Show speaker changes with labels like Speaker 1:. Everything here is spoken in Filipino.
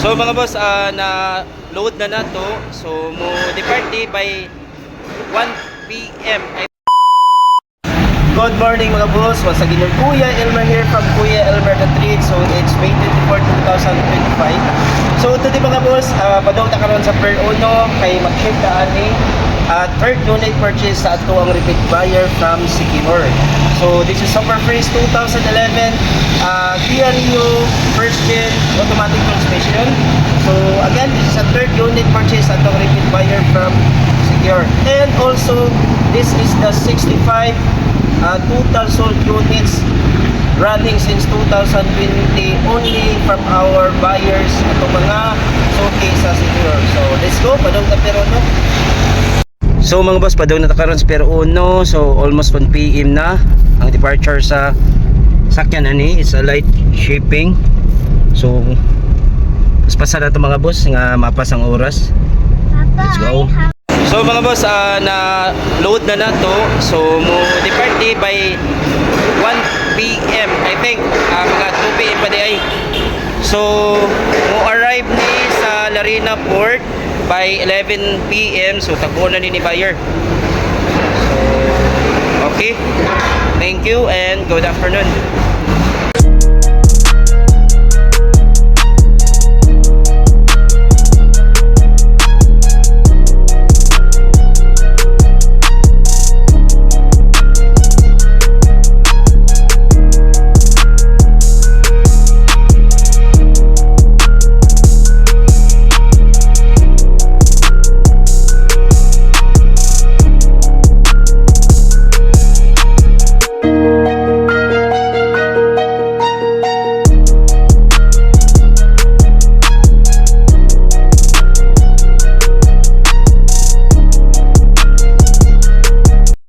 Speaker 1: So mga boss, na load na nato. So mo depart di by 1 PM. Good morning mga boss. Once again yung Kuya Elmer here from Kuya Elmer the Treat. So it's May 24, 2025. So today mga boss, padong ta karon sa per uno kay mag-ship ta ani third unit purchase sa ato ang repeat buyer from Secure. So this is Super Freeze 2011 Kia Rio first gen automatic transmission. So again, this is a third unit purchase sa atong repeat buyer from Secure. And also this is the 65 total sold units running since 2020 only from our buyers ato mga showcase sa Secure. So let's go, padong ta pero no. So mga boss, padong na ta karon sa pero uno. So almost 1 PM na ang departure sa sakyan ani. It's a light shipping. So paspasan na to mga boss nga mapas ang oras. Let's go. So mga boss, na load na nato. So mo depart di by 1 PM I think, mga 2 PM pa di ay. So mo arrive ni sa Larina Port by 11 PM. So tagbo na ni buyer. So okay, thank you and good afternoon.